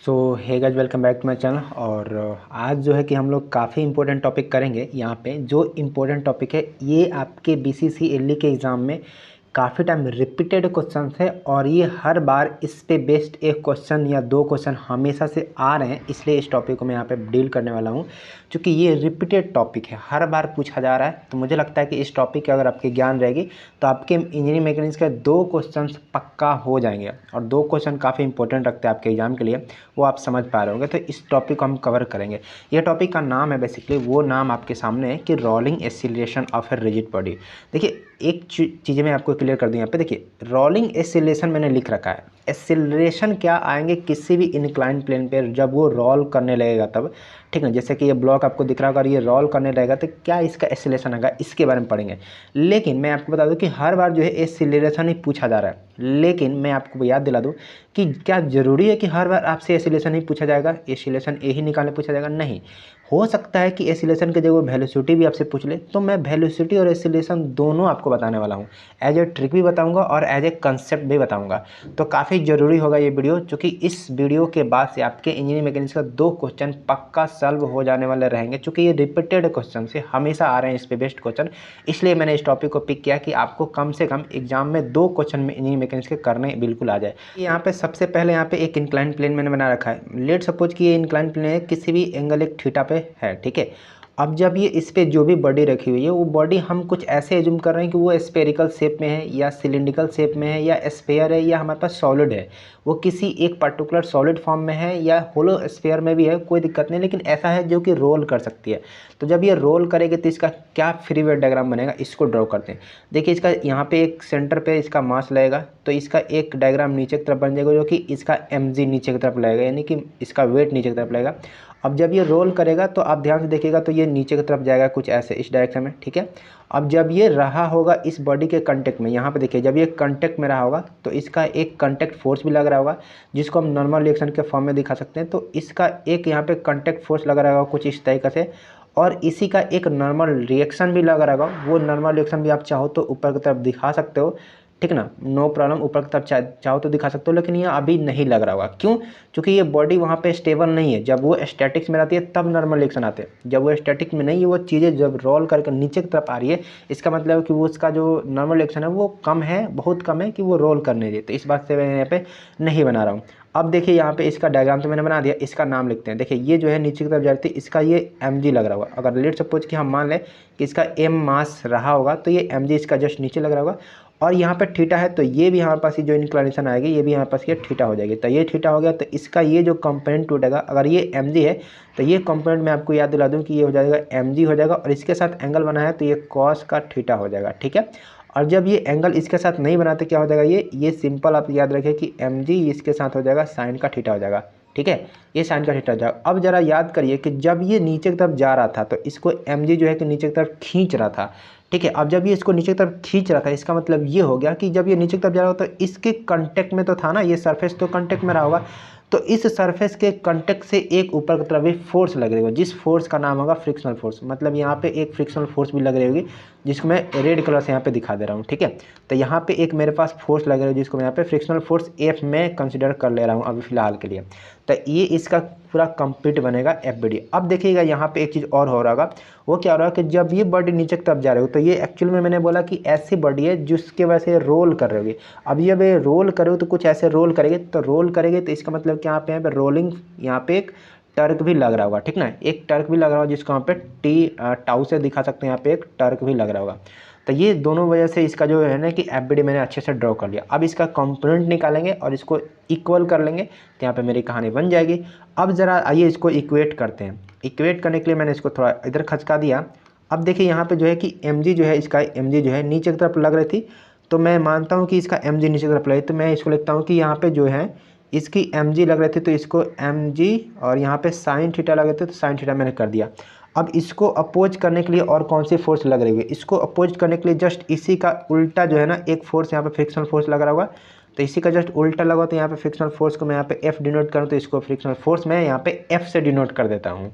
So hey guys, welcome back to my channel. और आज जो है कि हम लोग काफ़ी इंपॉर्टेंट टॉपिक करेंगे। यहाँ पे जो इम्पोर्टेंट टॉपिक है ये आपके बीसीसी के एग्ज़ाम में काफ़ी टाइम रिपीटेड क्वेश्चन है और ये हर बार इस पे बेस्ड एक क्वेश्चन या दो क्वेश्चन हमेशा से आ रहे हैं, इसलिए इस टॉपिक को मैं यहाँ पे डील करने वाला हूँ। क्योंकि ये रिपीटेड टॉपिक है, हर बार पूछा जा रहा है, तो मुझे लगता है कि इस टॉपिक की अगर आपकी ज्ञान रहेगी तो आपके इंजीनियरिंग मैकेनिक्स के दो क्वेश्चन पक्का हो जाएंगे। और दो क्वेश्चन काफ़ी इंपॉर्टेंट रखते हैं आपके एग्जाम के लिए, वो आप समझ पा रहे होंगे। तो इस टॉपिक को हम कवर करेंगे। ये टॉपिक का नाम है बेसिकली, वो नाम आपके सामने है कि rolling acceleration of a rigid body. देखिए एक चीज़ें मैं आपको क्लियर कर दूँ यहाँ पे। देखिए रोलिंग एक्सीलरेशन मैंने लिख रखा है। एक्सीलरेशन क्या आएंगे किसी भी इंक्लाइन प्लेन पर जब वो रोल करने लगेगा तब, ठीक है। जैसे कि ये ब्लॉक आपको दिख रहा होगा और ये रोल करने लगेगा तो क्या इसका एक्सीलरेशन आएगा, इसके बारे में पढ़ेंगे। लेकिन मैं आपको बता दूं कि हर बार जो है एक्सीलरेशन ही पूछा जा रहा है। लेकिन मैं आपको याद दिला दूं कि क्या ज़रूरी है कि हर बार आपसे एक्सीलरेशन ही पूछा जाएगा, एक्सीलरेशन ए ही निकालने पूछा जाएगा? नहीं, हो सकता है कि एक्सीलरेशन की जगह वेलोसिटी भी आपसे पूछ ले। तो मैं वेलोसिटी और एक्सीलरेशन दोनों आपको बताने वाला हूँ, एज ए ट्रिक भी बताऊँगा और एज ए कंसेप्ट भी बताऊँगा। तो काफ़ी ज़रूरी होगा ये वीडियो, क्योंकि इस वीडियो के बाद से आपके इंजीनियरिंग मैकेनिक्स का दो क्वेश्चन पक्का सॉल्व हो जाने वाले रहेंगे। क्योंकि ये रिपीटेड क्वेश्चन से हमेशा आ रहे हैं इस पे बेस्ड क्वेश्चन, इसलिए मैंने इस टॉपिक को पिक किया कि आपको कम से कम एग्जाम में दो क्वेश्चन में इंजीनियरिंग मैकेनिक्स के करने बिल्कुल आ जाए। यहाँ पे सबसे पहले यहाँ पे एक इंक्लाइन प्लेन मैंने बना रखा है। लेट सपोज कि ये इंक्लाइन प्लेन है, किसी भी एंगल एक थीटा पे है, ठीक है। अब जब ये इस पे जो भी बॉडी रखी हुई है वो बॉडी हम कुछ ऐसे एज्यूम कर रहे हैं कि वो स्फेरिकल शेप में है या सिलिंड्रिकल शेप में है या स्फेयर है या हमारे पास सॉलिड है, वो किसी एक पर्टिकुलर सॉलिड फॉर्म में है या होलो स्फेयर में भी है, कोई दिक्कत नहीं। लेकिन ऐसा है जो कि रोल कर सकती है। तो जब ये रोल करेगी तो इसका क्या फ्री वेट डायग्राम बनेगा, इसको ड्रॉ करते हैं। देखिए इसका यहाँ पे एक सेंटर पे इसका मास लगेगा, तो इसका एक डायग्राम नीचे की तरफ बन जाएगा जो कि इसका mg नीचे की तरफ लगेगा, यानी कि इसका वेट नीचे की तरफ लगेगा। अब जब ये रोल करेगा तो आप ध्यान से देखिएगा तो ये नीचे की तरफ जाएगा कुछ ऐसे इस डायरेक्शन में, ठीक है। अब जब ये रहा होगा इस बॉडी के कांटेक्ट में, यहाँ पे देखिए जब ये कांटेक्ट में रहा होगा तो इसका एक कांटेक्ट फोर्स भी लग रहा होगा, जिसको हम नॉर्मल रिएक्शन के फॉर्म में दिखा सकते हैं। तो इसका एक यहाँ पे कांटेक्ट फोर्स लग रहा होगा कुछ इस तरीके से, और इसी का एक नॉर्मल रिएक्शन भी लग रहा होगा। वो नॉर्मल रिएक्शन भी आप चाहो तो ऊपर की तरफ दिखा सकते हो, ठीक ना, नो प्रॉब्लम, ऊपर की तरफ चाहो तो दिखा सकते हो। लेकिन ये अभी नहीं लग रहा होगा, क्यों? क्योंकि ये बॉडी वहाँ पे स्टेबल नहीं है। जब वो स्टैटिक्स में रहती है तब नॉर्मल रिएक्शन आते हैं, जब वो स्टैटिक में नहीं है, वो चीज़ें जब रोल करके नीचे की तरफ आ रही है, इसका मतलब है कि वो उसका जो नॉर्मल रिएक्शन है वो कम है, बहुत कम है कि वो रोल करने दे। तो इस बात से मैं यहाँ पे नहीं बना रहा हूँ। अब देखिए यहाँ पे इसका डायग्राम तो मैंने बना दिया, इसका नाम लिखते हैं। देखिए ये जो है नीचे की तरफ जाती है, इसका ये mg लग रहा होगा। अगर लेट सपोज कि हम मान लें कि इसका m मास रहा होगा तो ये mg इसका जस्ट नीचे लग रहा होगा। और यहाँ पे थीटा है तो ये भी हमारे पास ये जो इंक्लिनेशन आएगी ये भी हमारे पास ये थीटा हो जाएगी। तो ये थीटा हो गया, तो इसका ये जो कंपोनेंट टूटेगा, अगर ये mg है तो ये कंपोनेंट मैं आपको याद दिला दूँ कि ये हो जाएगा mg हो जाएगा, और इसके साथ एंगल बना है तो ये कॉस का थीटा हो जाएगा, ठीक है। और जब ये एंगल इसके साथ नहीं बना तो क्या हो जाएगा, ये सिंपल आप याद रखें कि mg इसके साथ हो जाएगा साइन का थीटा हो जाएगा, ठीक है। ये साइन का थीटा हो जाएगा। अब जरा याद करिए कि जब ये नीचे की तरफ जा रहा था तो इसको mg जो है कि नीचे की तरफ खींच रहा था, ठीक है। अब जब ये इसको नीचे की तरफ खींच रहा था, इसका मतलब ये हो गया कि जब ये नीचे की तरफ जा रहा हो तो इसके कांटेक्ट में तो था ना, ये सरफेस तो कांटेक्ट में रहा होगा। तो इस सरफेस के कांटेक्ट से एक ऊपर की तरफ एक फोर्स लग रही होगी, जिस फोर्स का नाम होगा फ्रिक्शनल फोर्स। मतलब यहाँ पे एक फ्रिक्शनल फोर्स भी लग रही होगी, जिसको मैं रेड कलर से यहाँ पे दिखा दे रहा हूँ, ठीक है। तो यहाँ पे एक मेरे पास फोर्स लग रही है जिसको मैं यहाँ पे फ्रिक्शनल फोर्स F में कंसिडर कर ले रहा हूँ अभी फिलहाल के लिए। तो ये इसका पूरा कंप्लीट बनेगा FBD। अब देखिएगा यहाँ पे एक चीज़ और हो रहा होगा, वो क्या हो रहा है कि जब ये बॉडी नीचे की तरफ जा रही हो तो ये एक्चुअल में मैंने बोला कि ऐसी बॉडी है जिसके वजह से रोल कर रही होगी। अब जब ये रोल करो तो कुछ ऐसे रोल करेंगे, तो रोल करेंगे तो इसका मतलब कि यहाँ पे रोलिंग, यहाँ पे एक टर्क भी लग रहा होगा, ठीक ना, एक टर्क भी लग रहा होगा जिसको यहाँ पे टाउ से दिखा सकते हैं, यहाँ पे एक टर्क भी लग रहा होगा। तो ये दोनों वजह से इसका जो है ना कि FBD मैंने अच्छे से ड्रॉ कर लिया। अब इसका कंपोनेंट निकालेंगे और इसको इक्वल कर लेंगे, तो यहाँ पे मेरी कहानी बन जाएगी। अब ज़रा आइए इसको इक्वेट करते हैं। इक्वेट करने के लिए मैंने इसको थोड़ा इधर खचका दिया। अब देखिए यहाँ पे जो है कि mg जो है, इसका mg जो है नीचे की तरफ लग रही थी, तो मैं मानता हूँ कि इसका mg नीचे की तरफ लगी, तो मैं इसको लिखता हूँ कि यहाँ पे जो है इसकी mg लग रही थी तो इसको mg, और यहाँ पे साइन थीटा लग रहे थे तो साइन थीटा मैंने कर दिया। अब इसको अपोज करने के लिए और कौन सी फोर्स लग रही है, इसको अपोज करने के लिए जस्ट इसी का उल्टा जो है ना एक फोर्स यहाँ पे फ्रिक्शनल फोर्स लग रहा होगा, तो इसी का जस्ट उल्टा लगा। तो यहाँ पे फ्रिक्शनल फोर्स को मैं यहाँ पे F डिनोट करूँ तो इसको फ्रिक्शनल फोर्स मैं यहाँ पे F से डिनोट कर देता हूँ।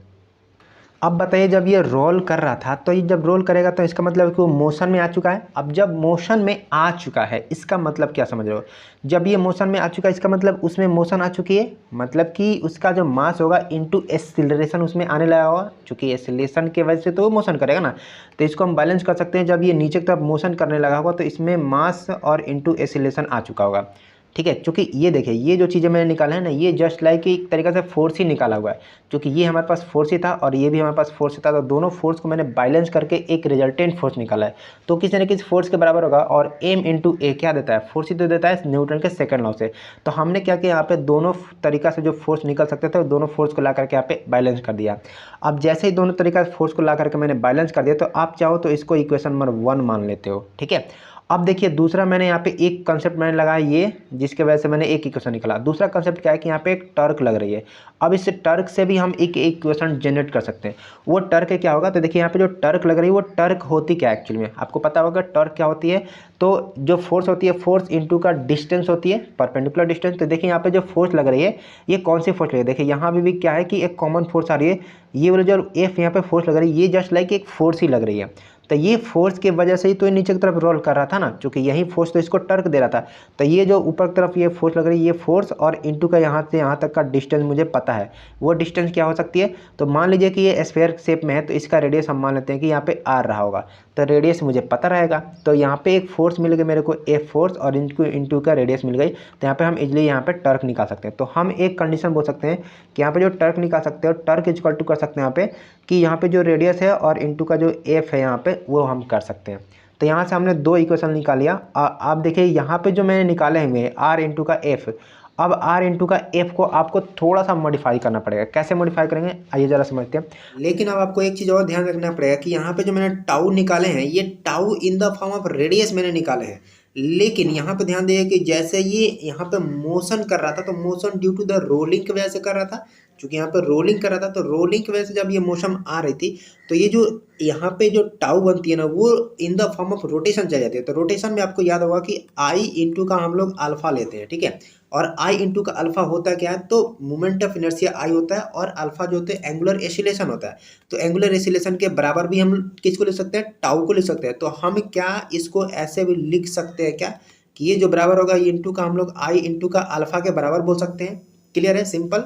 अब बताइए, जब ये रोल कर रहा था तो ये जब रोल करेगा तो इसका मतलब है कि वो मोशन में आ चुका है। अब जब मोशन में आ चुका है इसका मतलब क्या समझ रहे हो? जब ये मोशन में आ चुका है इसका मतलब उसमें मोशन आ चुकी है, मतलब कि उसका जो मास होगा इनटू एक्सीलरेशन उसमें आने लगा होगा, क्योंकि एक्सीलरेशन की वजह से तो वो मोशन करेगा ना। तो इसको हम बैलेंस कर सकते हैं, जब ये नीचे की तरफ मोशन करने लगा होगा तो इसमें मास और इनटू एक्सीलरेशन आ चुका होगा। ठीक है, क्योंकि ये देखिए ये जो चीज़ें मैंने निकाला है ना, ये जस्ट लाइक एक तरीके से फोर्स ही निकाला हुआ है, क्योंकि ये हमारे पास फोर्स ही था और ये भी हमारे पास फोर्स ही था, तो दोनों फोर्स को मैंने बैलेंस करके एक रिजल्टेंट फोर्स निकाला है। तो किसी न किसी फोर्स के बराबर होगा, और एम इंटू ए क्या देता है? फोर्स ही तो देता है न्यूटन के सेकंड लॉ से। तो हमने क्या किया, यहाँ पे दोनों तरीका से जो फोर्स निकल सकते थे दोनों फोर्स को ला करके यहाँ पे बैलेंस कर दिया। अब जैसे ही दोनों तरीका से फोर्स को ला करके मैंने बैलेंस कर दिया, तो आप चाहो तो इसको इक्वेशन नंबर 1 मान लेते हो। ठीक है, अब देखिए दूसरा मैंने यहाँ पे एक कंसेप्ट मैंने लगाया ये, जिसके वजह से मैंने एक इक्वेशन निकाला। दूसरा कंसेप्ट क्या है कि यहाँ पे एक टर्क लग रही है। अब इस टर्क से भी हम एक इक्वेशन जनरेट कर सकते हैं। वो टर्क क्या होगा, तो देखिए यहाँ पे जो टर्क लग रही है वो टर्क होती क्या है एक्चुअली में, आपको पता होगा टर्क क्या होती है। तो जो फोर्स होती है, फोर्स इंटू का डिस्टेंस होती है, परपेंडिकुलर डिस्टेंस। तो देखिए यहाँ पे जो फोर्स लग रही है ये कौन सी फोर्स लग रही है, देखिए यहाँ भी क्या है कि एक कॉमन फोर्स आ रही है। ये वाली जो एफ यहाँ पे फोर्स लग रही है ये जस्ट लाइक एक फोर्स ही लग रही है। तो ये फोर्स की वजह से ही तो ये नीचे की तरफ रोल कर रहा था ना, क्योंकि यही फोर्स तो इसको टर्क दे रहा था। तो ये जो ऊपर की तरफ ये फोर्स लग रही है ये फोर्स, और इनटू का यहाँ से यहाँ तक का डिस्टेंस मुझे पता है, वो डिस्टेंस क्या हो सकती है। तो मान लीजिए कि ये स्फेयर शेप में है, तो इसका रेडियस हम मान लेते हैं कि यहाँ पे आर रहा होगा, तो रेडियस मुझे पता रहेगा। तो यहाँ पे एक फोर्स मिल गई मेरे को, एफ फोर्स, और इनटू इनटू का रेडियस मिल गई। तो यहाँ पे हम इजली यहाँ पे टर्क निकाल सकते हैं। तो हम एक कंडीशन बोल सकते हैं कि यहाँ पे जो टर्क निकाल सकते हैं, टर्क इक्वल टू कर सकते हैं यहाँ पे कि यहाँ पे जो रेडियस है और इनटू का जो एफ है यहाँ पे वो हम कर सकते हैं। तो यहाँ से हमने दो इक्वेशन निकाल लिया। आप देखिए यहाँ पे जो मैंने निकाले हुए आर इंटू का एफ, अब आर इंटू का एफ को आपको थोड़ा सा मॉडिफाई करना पड़ेगा। कैसे मॉडिफाई करेंगे आइए ज़रा समझते हैं। लेकिन अब आपको एक चीज़ और ध्यान रखना पड़ेगा कि यहाँ पे जो मैंने टाउ निकाले हैं ये tau in the form of radius मैंने निकाले हैं। लेकिन यहाँ पे ध्यान दीजिए कि जैसे ये यहाँ पे मोशन कर रहा था तो motion due to the rolling की वजह से कर रहा था, क्योंकि यहाँ पे रोलिंग कर रहा था। तो रोलिंग की वजह से जब ये मोशन आ रही थी तो ये जो यहाँ पे जो टाउ बनती है ना वो इन द फॉर्म ऑफ रोटेशन चल जाती है। तो रोटेशन में आपको याद होगा कि आई इंटू का हम लोग अल्फा लेते हैं, ठीक है। और आई इंटू का अल्फा होता क्या है, तो मोमेंट ऑफ इनर्शिया आई होता है, और अल्फा जो होता है एंगुलर एसिलेशन होता है। तो एंगुलर एसिलेशन के बराबर भी हम किसको ले सकते हैं, टाउ को ले सकते हैं। तो हम क्या इसको ऐसे भी लिख सकते हैं क्या कि ये जो बराबर होगा ये इंटू का हम लोग आई इंटू का अल्फा के बराबर बोल सकते हैं। क्लियर है, सिंपल।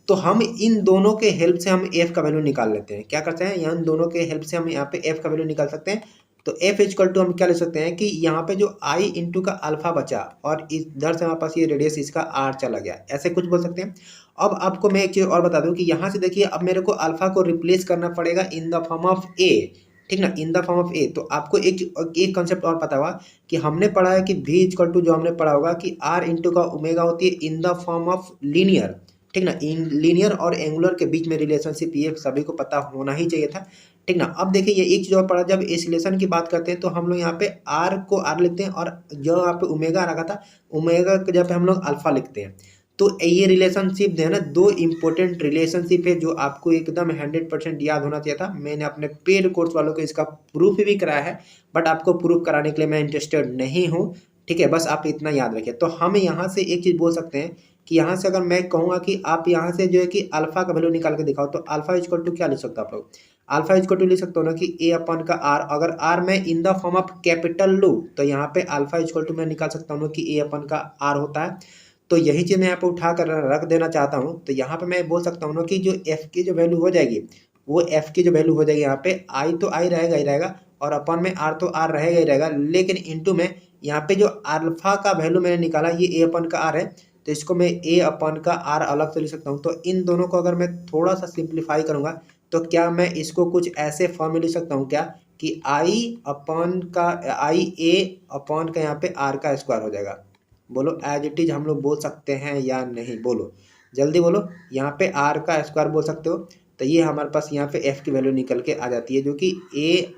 तो हम इन दोनों के हेल्प से हम एफ का वैल्यू निकाल लेते हैं। क्या करते हैं, इन दोनों के हेल्प से हम यहाँ पे एफ का वैल्यू निकाल सकते हैं। तो एफ इक्वल टू हम क्या ले सकते हैं कि यहाँ पे जो आई इंटू का अल्फा बचा और इधर से हमारे पास ये रेडियस इसका आर चला गया, ऐसे कुछ बोल सकते हैं। अब आपको मैं एक चीज़ और बता दूं कि यहाँ से देखिए अब मेरे को अल्फा को रिप्लेस करना पड़ेगा इन द फॉर्म ऑफ ए, ठीक ना, इन द फॉर्म ऑफ ए। तो आपको एक कंसेप्ट और पता होगा कि हमने पढ़ा है कि v इक्वल टू जो हमने पढ़ा होगा कि r इंटू का ओमेगा होती है इन द फॉर्म ऑफ लीनियर, ठीक ना। इन लीनियर और एंगुलर के बीच में रिलेशनशिप ये सभी को पता होना ही चाहिए था, ठीक ना। अब देखिए ये एक चीज़ और पढ़ा, जब एसिलेशन की बात करते हैं तो हम लोग यहाँ पे r को r लिखते हैं, और जो यहाँ पे ओमेगा रखा था ओमेगा के जगह पे हम लोग अल्फा लिखते हैं। तो ये रिलेशनशिप जो है ना, दो इंपॉर्टेंट रिलेशनशिप है जो आपको एकदम 100% याद होना चाहिए था। मैंने अपने पेड कोर्स वालों को इसका प्रूफ भी कराया है, बट आपको प्रूफ कराने के लिए मैं इंटरेस्टेड नहीं हूँ, ठीक है। बस आप इतना याद रखिए। तो हम यहाँ से एक चीज़ बोल सकते हैं कि यहाँ से अगर मैं कहूँगा कि आप यहाँ से जो है कि अल्फा का वैल्यू निकाल के दिखाओ, तो अल्फा इक्वल टू क्या लिख सकते हो आप लोग, अल्फा इक्वल टू लिख सकते हो ना कि ए अपन का आर। अगर आर मैं इन द फॉर्म ऑफ कैपिटल लूँ तो यहाँ पे अल्फा इक्वल टू मैं निकाल सकता हूँ ना कि ए अपन का आर होता है। तो यही चीज़ मैं यहाँ पे उठा कर रख देना चाहता हूँ। तो यहाँ पे मैं बोल सकता हूँ ना कि जो एफ की जो वैल्यू हो जाएगी वो एफ की जो वैल्यू हो जाएगी यहाँ पे आई तो आई रहेगा ही रहेगा, और अपन में आर तो आर रहेगा ही रहेगा, लेकिन इंटू में यहाँ पे जो अल्फा का वैल्यू मैंने निकाला ये ए अपन का आर है, तो इसको मैं ए अपन का आर अलग से लिख सकता हूँ। तो इन दोनों को अगर मैं थोड़ा सा सिंप्लीफाई करूँगा तो क्या मैं इसको कुछ ऐसे फॉर्म में लिख सकता हूँ क्या कि आई अपन का आई ए अपन का यहाँ पे आर का स्क्वायर हो जाएगा। बोलो एज इट इज हम लोग बोल सकते हैं या नहीं, बोलो जल्दी बोलो। यहाँ पे आर का स्क्वायर बोल सकते हो। तो ये हमारे पास यहाँ पे एफ की वैल्यू निकल के आ जाती है जो कि ए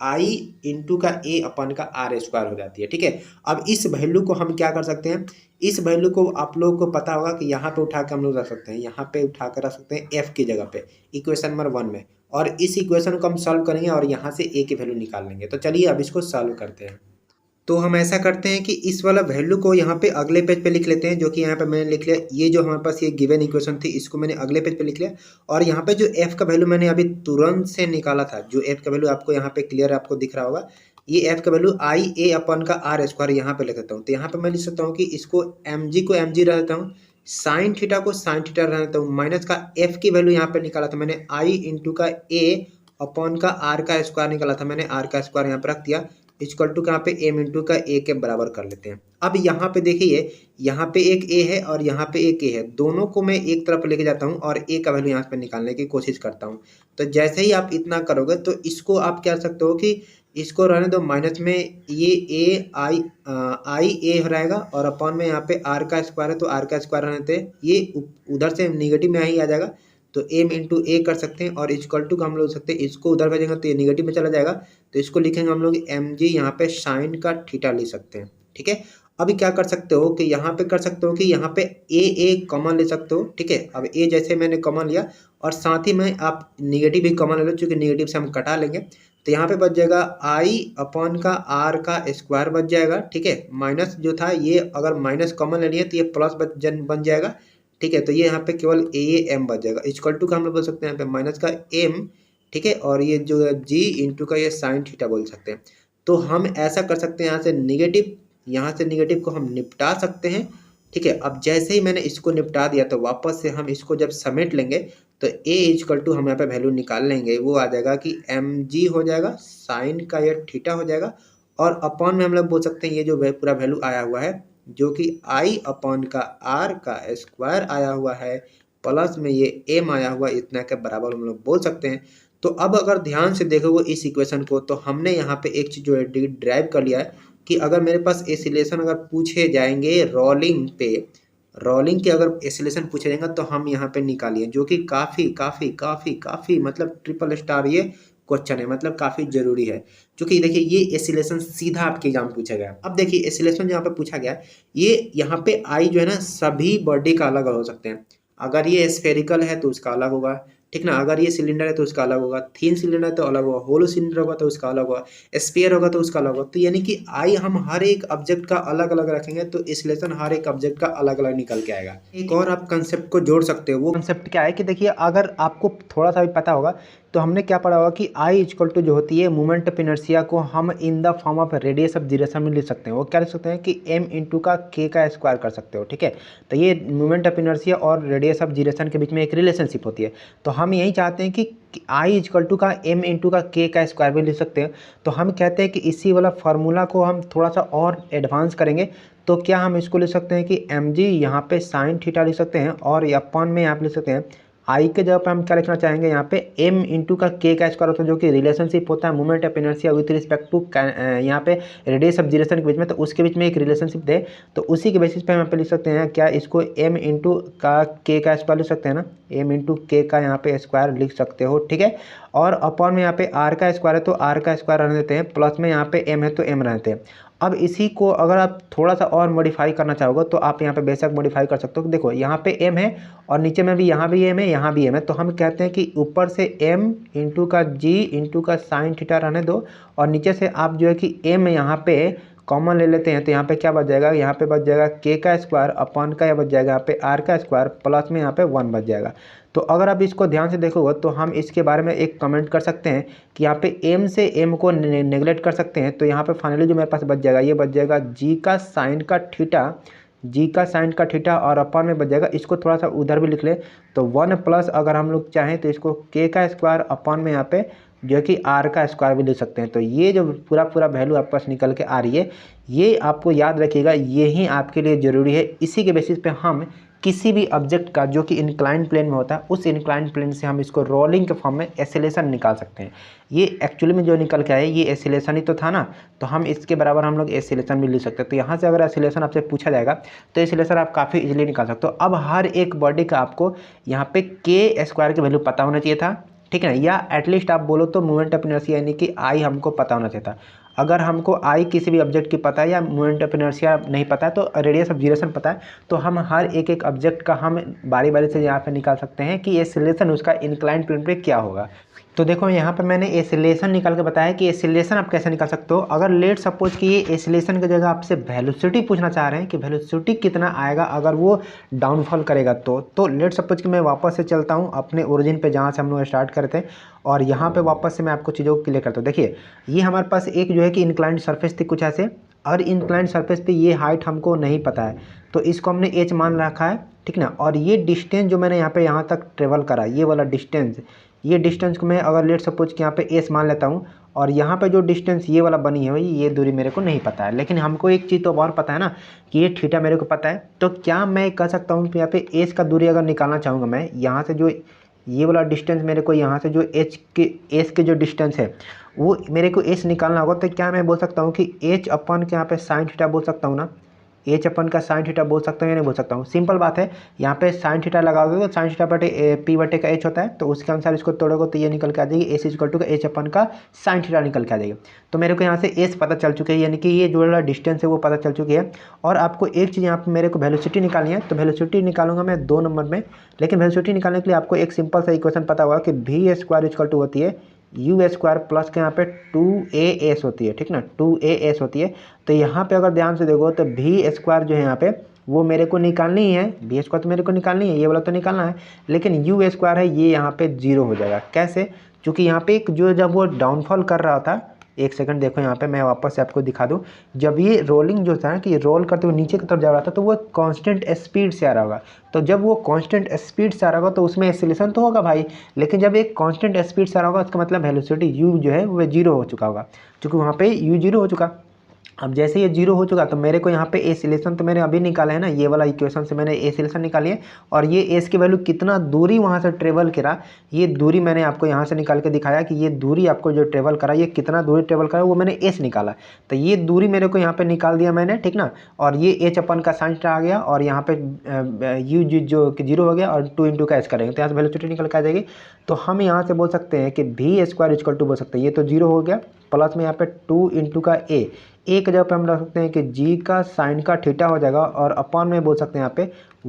आई इंटू का ए अपन का आर स्क्वायर हो जाती है, ठीक है। अब इस वैल्यू को हम क्या कर सकते हैं, इस वैल्यू को आप लोगों को पता होगा कि यहाँ पे उठा के हम लोग रख सकते हैं, यहाँ पे उठा कर रख सकते हैं एफ की जगह पे इक्वेशन नंबर 1 में, और इस इक्वेशन को हम सॉल्व करेंगे और यहाँ से ए की वैल्यू निकाल लेंगे। तो चलिए अब इसको सॉल्व करते हैं। तो हम ऐसा करते हैं कि इस वाला वैल्यू को यहाँ पे अगले पेज पे लिख लेते हैं, जो कि यहाँ पे मैंने लिख लिया। ये जो हमारे पास ये गिवन इक्वेशन थी, इसको मैंने अगले पेज पे लिख लिया। और यहाँ पे जो एफ का वैल्यू मैंने अभी तुरंत से निकाला था, जो एफ का वैल्यू आपको यहाँ पे क्लियर आपको दिख रहा होगा, ये एफ का वैल्यू आई ए अपन का आर स्क्वायर यहाँ पे लिख देता हूँ। तो यहाँ पे मैं लिख सकता हूँ कि इसको एम जी को एम जी रह देता हूँ, साइन थीटा को साइन थीटा रह देता हूँ, माइनस का एफ की वैल्यू यहाँ पे निकाला था मैंने, आई इंटू का ए अपॉन का आर का स्क्वायर निकाला था मैंने, आर का स्क्वायर यहाँ पे रख दिया, इक्वल टू यहाँ पे एम इंटू का ए के बराबर कर लेते हैं। अब यहाँ पे देखिए, यहाँ पे एक ए है और यहाँ पे एक ए है, दोनों को मैं एक तरफ लेके जाता हूँ और ए का वैल्यू यहाँ पे निकालने की कोशिश करता हूँ। तो जैसे ही आप इतना करोगे तो इसको आप क्या कर सकते हो कि इसको रहने दो माइनस में, ये ए आई ए रहेगा और अपॉन में यहाँ पे आर का स्क्वायर है तो आर का स्क्वायर रहने देते हैं, ये उधर से निगेटिव में ही आ जाएगा तो एम इंटू ए कर सकते हैं और इक्वल टू का हम लोग सकते हैं, इसको उधर भेजेंगे तो ये निगेटिव में चला जाएगा, तो इसको लिखेंगे हम लोग एम जी, यहाँ पे साइन का थीटा ले सकते हैं। ठीक है, अभी क्या कर सकते हो कि यहाँ पे कर सकते हो कि यहाँ पे ए कॉमन ले सकते हो। ठीक है, अब ए जैसे मैंने कॉमन लिया और साथ ही में आप निगेटिव भी कॉमन ले लो, चूँकि निगेटिव से हम कटा लेंगे, तो यहाँ पे बच जाएगा आई अपॉन का आर का स्क्वायर बच जाएगा। ठीक है, माइनस जो था ये अगर माइनस कॉमन ले लिए तो ये प्लस बन जाएगा। ठीक है, तो ये यहाँ पे केवल ए एम बच जाएगा, इक्वल टू का हम लोग बोल सकते हैं यहाँ पे माइनस का एम। ठीक है, और ये जो है जी इंटू का ये साइन थीटा बोल सकते हैं। तो हम ऐसा कर सकते हैं, यहाँ से निगेटिव को हम निपटा सकते हैं। ठीक है, अब जैसे ही मैंने इसको निपटा दिया तो वापस से हम इसको जब समेट लेंगे तो ए इक्वल टू हम यहाँ पे वैल्यू निकाल लेंगे, वो आ जाएगा कि एम जी हो जाएगा, साइन का ये थीटा हो जाएगा और अपॉन में हम लोग बोल सकते हैं ये जो पूरा वैल्यू आया हुआ है जो कि आई अपॉन का आर का स्क्वायर आया हुआ है प्लस में ये एम आया हुआ, इतना के बराबर हम लोग बोल सकते हैं। तो अब अगर ध्यान से देखोगे इस इक्वेशन को तो हमने यहाँ पे एक चीज़ जो है ड्राइव कर लिया है कि अगर मेरे पास एसिलेशन अगर पूछे जाएंगे रोलिंग के अगर एसिलेशन पूछे जाएंगे तो हम यहाँ पे निकालिए, जो कि काफ़ी मतलब ट्रिपल स्टार ये क्वेश्चन है, मतलब काफ़ी जरूरी है। क्योंकि देखिए ये एसिलेशन सीधा आपके एग्जाम पूछा गया। अब देखिए एसिलेशन जो यहाँ पे पूछा गया है, ये यहाँ पे आई जो है ना सभी बॉडी का अलग हो सकते हैं। अगर ये स्फेरिकल है तो उसका अलग होगा, ठीक ना, अगर ये सिलेंडर है तो उसका अलग होगा, थिन सिलेंडर है तो अलग होगा, होलो सिलेंडर होगा तो उसका अलग होगा, स्फीयर होगा तो उसका अलग होगा। तो यानी कि आई हम हर एक ऑब्जेक्ट का अलग अलग रखेंगे तो एसिलेशन हर एक ऑब्जेक्ट का अलग अलग निकल के आएगा। एक और आप कंसेप्ट को जोड़ सकते हो, वो कंसेप्ट क्या है कि देखिए अगर आपको थोड़ा सा भी पता होगा तो हमने क्या पढ़ा होगा कि आई इक्वल टू जो होती है मोमेंट ऑफ इनर्शिया को हम in the form of radius of gyration में लिख सकते हैं। वो क्या लिख सकते हैं कि एम इंटू का के का स्क्वायर कर सकते हो। ठीक है, तो ये मोमेंट ऑफ इनर्शिया और रेडियस ऑफ जिरेशन के बीच में एक रिलेशनशिप होती है। तो हम यही चाहते हैं कि आई इक्वल टू का एम इंटू का के का स्क्वायर भी लिख सकते हैं। तो हम कहते हैं कि इसी वाला फार्मूला को हम थोड़ा सा और एडवांस करेंगे तो क्या हम इसको लिख सकते हैं कि एम जी यहाँ पे साइन थीटा लिख सकते हैं और अपन में यहाँ पे लिख सकते हैं आई के जगह पे हम क्या लिखना चाहेंगे, यहाँ पे एम इंटू का के का स्क्वायर होता है जो कि रिलेशनशिप होता है moment of inertia with respect to यहाँ पे रेडियस ऑफ जिरेशन के बीच में, तो उसके बीच में एक रिलेशनशिप दे तो उसी के बेसिस पे हम यहाँ पे लिख सकते हैं क्या, इसको एम इंटू का के का स्क्वायर लिख सकते हैं ना, एम इंटू के का यहाँ पे स्क्वायर लिख सकते हो। ठीक है, और अपॉन में यहाँ पे आर का स्क्वायर है तो आर का स्क्वायर रहने देते हैं, प्लस में यहाँ पे एम है तो एम रहते हैं। अब इसी को अगर आप थोड़ा सा और मॉडिफाई करना चाहोगे तो आप यहाँ पे बेशक मॉडिफाई कर सकते हो। देखो यहाँ पे m है और नीचे में भी यहाँ भी m है, यहाँ भी m है, तो हम कहते हैं कि ऊपर से m इंटू का g इंटू का साइन थीटा रहने दो और नीचे से आप जो है कि m यहाँ पे कॉमन ले लेते हैं तो यहाँ पे क्या बच जाएगा, यहाँ पे बच जाएगा k का स्क्वायर अपॉन का, यह बच जाएगा यहाँ पे r का स्क्वायर प्लस में यहाँ पे 1 बच जाएगा। तो अगर आप इसको ध्यान से देखोगे तो हम इसके बारे में एक कमेंट कर सकते हैं कि यहाँ पे m से m को नेगलेक्ट कर सकते हैं। तो यहाँ पे फाइनली जो मेरे पास बच जाएगा ये बच जाएगा g का साइन का थीटा और अपॉन में बच जाएगा, इसको थोड़ा सा उधर भी लिख ले तो 1 प्लस अगर हम लोग चाहें तो इसको k का स्क्वायर अपॉन में यहाँ पे जो कि r का स्क्वायर भी लिख सकते हैं। तो ये जो पूरा वैल्यू आपके पास निकल के आ रही है ये आपको याद रखिएगा, ये ही आपके लिए ज़रूरी है। इसी के बेसिस पे हम किसी भी ऑब्जेक्ट का जो कि इंक्लाइंड प्लेन में होता है उस इंक्लाइंड प्लेन से हम इसको रोलिंग के फॉर्म में एसिलेशन निकाल सकते हैं। ये एक्चुअली में जो निकल के आया ये एसिलेशन ही तो था ना, तो हम इसके बराबर हम लोग एसिलेशन भी लिख सकते हैं। तो यहाँ से अगर एसिलेशन आपसे पूछा जाएगा तो एसिलेशन आप काफ़ी इजीली निकाल सकते हो। अब हर एक बॉडी का आपको यहाँ पे के स्क्वायर की वैल्यू पता होना चाहिए था, ठीक है ना, या एटलीस्ट आप बोलो तो मोमेंट ऑफ इनर्शिया यानी कि आई हमको पता होना चाहिए था। अगर हमको आई किसी भी ऑब्जेक्ट की पता है या मोमेंट ऑफ इनर्शिया नहीं पता है तो रेडियस ऑफ जिरेशन पता है, तो हम हर एक ऑब्जेक्ट का हम बारी बारी से यहाँ पे निकाल सकते हैं कि ये सिलेशन उसका इंक्लाइंड प्लेन पे क्या होगा। तो देखो यहाँ पर मैंने एसिलेशन निकाल के बताया कि एसिलेशन आप कैसे निकाल सकते हो। अगर लेट सपोज कि ये एसिलेशन की जगह आपसे वेलोसिटी पूछना चाह रहे हैं कि वेलोसिटी कितना आएगा अगर वो डाउनफॉल करेगा तो लेट सपोज कि मैं वापस से चलता हूँ अपने ओरिजिन पे जहाँ से हम लोग स्टार्ट करते हैं और यहाँ पे वापस से मैं आपको चीज़ों को क्लियर करता हूँ। देखिए ये हमारे पास एक जो है कि इंक्लाइंड सरफेस थी कुछ ऐसे, और इंक्लाइंड सरफेस पे ये हाइट हमको नहीं पता है तो इसको हमने एच मान रखा है, ठीक ना। और ये डिस्टेंस जो मैंने यहाँ पे यहाँ तक ट्रेवल करा, ये वाला डिस्टेंस, ये डिस्टेंस को मैं अगर लेट सपोज कि यहाँ पे एस मान लेता हूँ, और यहाँ पे जो डिस्टेंस ये वाला बनी है भाई ये दूरी मेरे को नहीं पता है, लेकिन हमको एक चीज़ तो और पता है ना कि ये थीटा मेरे को पता है। तो क्या मैं कह सकता हूँ कि यहाँ पे एस का दूरी अगर निकालना चाहूँगा मैं, यहाँ से जो ये वाला डिस्टेंस मेरे को यहाँ से जो एस के जो डिस्टेंस है वो मेरे को एच निकालना होगा, तो क्या मैं बोल सकता हूँ कि एच अपन के यहाँ पे साइन थीटा बोल सकता हूँ ना, एच अपन का साइन थीटा बोल सकता हूँ या नहीं बोल सकता हूँ। सिंपल बात है, यहाँ पे साइन थीटा लगाओगे तो साइन थीटा बटे पी बटे का एच होता है, तो उसके अनुसार इसको तोड़ोगे तो ये निकल के आ जाएगी एस इक्वल टू का एच अपन का साइन थीटा निकल के आ जाएगी। तो मेरे को यहाँ से एस पता चल चुकी है, यानी कि ये जो वाला डिस्टेंस है वो पता चल चुकी है। और आपको एक चीज़ यहाँ पर मेरे को वेलोसिटी निकालनी है, तो वेलोसिटी निकालूंगा मैं 2 नंबर में, लेकिन वेलोसिटी निकालने के लिए आपको एक सिंपल सा इक्वेशन पता होगा कि वी स्क्वायर इक्वल टू होती है यू स्क्वायर प्लस के यहाँ पे 2as होती है, ठीक ना, 2as होती है। तो यहाँ पे अगर ध्यान से देखो तो वी स्क्वायर जो है यहाँ पे वो मेरे को निकालनी है, वी स्क्वायर तो मेरे को निकालनी है, ये वाला तो निकालना है, लेकिन यू स्क्वायर है ये यहाँ पे 0 हो जाएगा। कैसे? क्योंकि यहाँ पे एक जो जब वो डाउनफॉल कर रहा था, एक सेकंड देखो यहाँ पे मैं वापस से आपको दिखा दूँ, जब ये रोलिंग जो था कि रोल करते हुए नीचे की तरफ जा रहा था तो वो कांस्टेंट स्पीड से आ रहा होगा। तो जब वो कांस्टेंट स्पीड से आ रहा होगा तो उसमें एक्सीलरेशन तो होगा भाई, लेकिन जब एक कांस्टेंट स्पीड से आ रहा होगा उसका मतलब वेलोसिटी यू जो है वो 0 हो चुका होगा, क्योंकि वहाँ पे यू 0 हो चुका। अब जैसे ये 0 हो चुका तो मेरे को यहाँ पे एसिलेशन तो मैंने अभी निकाला है ना, ये वाला इक्वेशन से मैंने एसिलेशन निकाली है, और ये एस की वैल्यू कितना दूरी वहाँ से ट्रेवल करा, ये दूरी मैंने आपको यहाँ से निकाल के दिखाया कि ये दूरी आपको जो ट्रेवल करा ये कितना दूरी ट्रेवल करा वो मैंने एस निकाला। तो ये दूरी मेरे को यहाँ पे निकाल दिया मैंने, ठीक ना। और ये एच अपन का साइन थीटा आ गया और यहाँ पे यू जो कि 0 हो गया और 2 इंटू का एस करेंगे तो यहाँ से वेलोसिटी निकल के आ जाएगी। तो हम यहाँ से बोल सकते हैं कि वी स्क्वायर इक्वल टू बोल सकते हैं, ये तो 0 हो गया, प्लस में यहाँ पे 2 इंटू का ए की जगह पे हम रख सकते हैं कि जी का साइन का थीटा हो जाएगा, और अपॉन में बोल सकते हैं यहाँ पे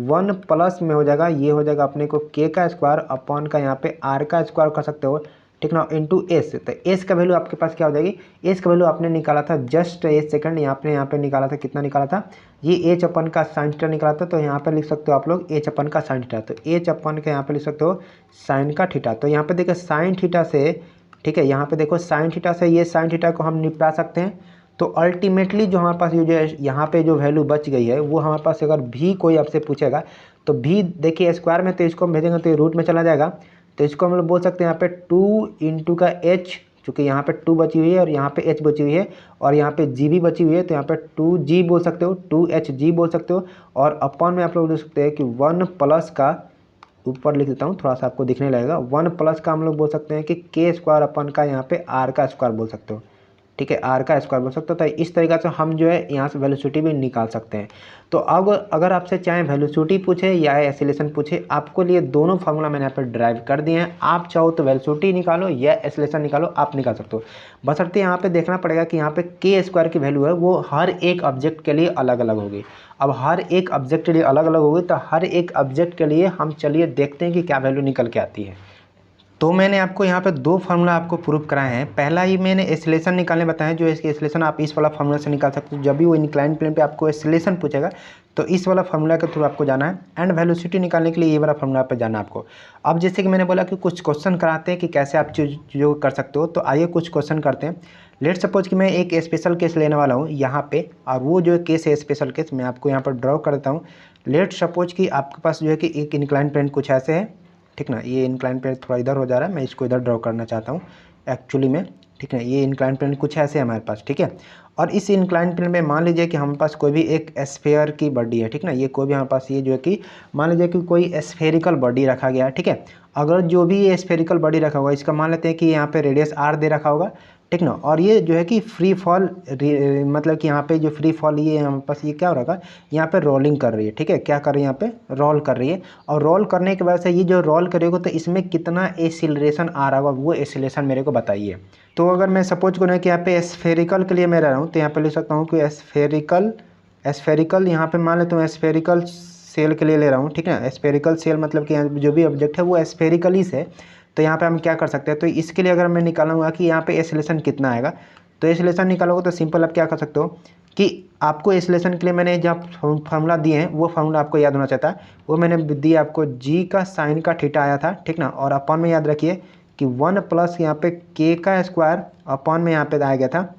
1 प्लस में हो जाएगा, ये हो जाएगा अपने को के का स्क्वायर अपॉन का यहाँ पे आर का स्क्वायर कर सकते हो, ठीक ना, इंटू एस। तो एस का वैल्यू आपके पास क्या हो जाएगी, एस का वैल्यू आपने निकाला था जस्ट एक सेकंड यहाँ पे निकाला था, कितना निकाला था, ये एच अपन का साइन थीटा निकाला था, तो यहाँ पे लिख सकते हो आप लोग एच अपन का साइन थीटा, तो एच अपन का यहाँ पे लिख सकते हो साइन का थीटा। तो यहाँ पे देखो साइन थीटा से, ठीक है, यहाँ पे देखो साइन थीटा से ये साइन थीटा को हम निपटा सकते हैं। तो अल्टीमेटली जो हमारे पास ये जो है यहाँ पे जो वैल्यू बच गई है वो हमारे पास, अगर भी कोई आपसे पूछेगा तो भी देखिए स्क्वायर में, तो इसको हम भेजेंगे तो ये रूट में चला जाएगा, तो इसको हम लोग बोल सकते हैं यहाँ पे 2 इंटू का एच, चूँकि यहाँ पे 2 बची हुई है और यहाँ पे एच बची हुई है और यहाँ पे जी भी बची हुई है, तो यहाँ पे 2g बोल सकते हो, 2hg बोल सकते हो, और अपॉन में आप लोग बोल सकते हैं कि 1 प्लस का, ऊपर लिख देता हूँ थोड़ा सा आपको दिखने लगेगा, 1 प्लस का हम लोग बोल सकते हैं कि के स्क्वायर अपन का यहाँ पे आर का स्क्वायर बोल सकते हो, ठीक है, आर का स्क्वायर बोल सकते हो। तो इस तरीके से हम जो है यहाँ से वेलोसिटी भी निकाल सकते हैं। तो अब अगर आपसे चाहे वेलोसिटी पूछे या एसिलेशन पूछे, आपको लिए दोनों फार्मूला मैंने यहाँ पर ड्राइव कर दिए हैं। आप चाहो तो वेलोसिटी निकालो या एसिलेशन निकालो, आप निकाल सकते हो, बशर्ते यहाँ पे देखना पड़ेगा कि यहाँ पे के स्क्वायर की वैल्यू है वो हर एक ऑब्जेक्ट के लिए अलग अलग होगी। अब हर एक ऑब्जेक्ट के लिए अलग अलग होगी, तो हर एक ऑब्जेक्ट के लिए हम चलिए देखते हैं कि क्या वैल्यू निकल के आती है। तो मैंने आपको यहाँ पे 2 फार्मूला आपको प्रूव कराए हैं। पहला ही मैंने एसिलेशन निकालने बताया, जो इसके एसिलेशन आप इस वाला फार्मूला से निकाल सकते हो, जब भी वो इंक्लाइन प्लेन पे आपको एसिलेशन पूछेगा तो इस वाला फार्मूला के थ्रू आपको जाना है, एंड वेलोसिटी निकालने के लिए ये वाला फार्मूला पे जाना है आपको। अब जैसे कि मैंने बोला कि कुछ क्वेश्चन कराते हैं कि कैसे आप चीज़ों कर सकते हो, तो आइए कुछ क्वेश्चन करते हैं। लेट सपोज कि मैं एक स्पेशल केस लेने वाला हूँ यहाँ पे, और वो जो केस है स्पेशल केस मैं आपको यहाँ पर ड्रॉ कर देता हूँ। लेट सपोज कि आपके पास जो है कि एक इंक्लाइन प्लेन कुछ ऐसे है, ठीक ना, ये इंक्लाइन प्लेन थोड़ा इधर हो जा रहा है, मैं इसको इधर ड्रॉ करना चाहता हूँ एक्चुअली में, ठीक है, ये इंक्लाइन प्लेन कुछ ऐसे है हमारे पास, ठीक है। और इस इंक्लाइन प्लेन में मान लीजिए कि हमारे पास कोई भी एक स्फेयर की बॉडी है, ठीक ना, ये कोई भी हमारे पास ये जो है कि मान लीजिए कि कोई स्फेरिकल बॉडी रखा गया है, ठीक है। अगर जो भी ये स्फेरिकल बॉडी रखा हुआ है इसका मान लेते हैं कि यहाँ पे रेडियस r दे रखा होगा, ठीक ना, और ये जो है कि फ्री फॉल, मतलब कि यहाँ पे जो फ्री फॉल ये हमारे पास ये क्या हो रहा है, यहाँ पे रोलिंग कर रही है, ठीक है, क्या कर रही है, यहाँ पे रोल कर रही है, और रोल करने की वजह से ये जो रोल करेगा तो इसमें कितना एसिलरेशन आ रहा होगा, वो एसिलेशन मेरे को बताइए। तो अगर मैं सपोज करूँ कि यहाँ पे स्फेरिकल के लिए मैं रह रहा हूँ, तो यहाँ पे लिख सकता हूँ कि स्फेरिकल यहाँ पे मान लेता हूँ स्फेरिकल सेल के लिए ले रहा हूँ, ठीक है। स्फेरिकल सेल मतलब कि जो भी ऑब्जेक्ट है वो स्फेरिकल ही से, तो यहाँ पे हम क्या कर सकते हैं, तो इसके लिए अगर मैं निकालूंगा कि यहाँ पे एक्सेलरेशन कितना आएगा, तो एक्सेलरेशन निकालोगे तो सिंपल आप क्या कर सकते हो कि आपको एक्सेलरेशन के लिए मैंने जब फार्मूला दिए हैं वो फार्मूला आपको याद होना चाहता है, वो मैंने दिया आपको जी का साइन का थीटा आया था, ठीक ना। और अपॉन में याद रखिए कि 1 प्लस यहाँ पे के का स्क्वायर अपॉन में यहाँ पे आ गया था,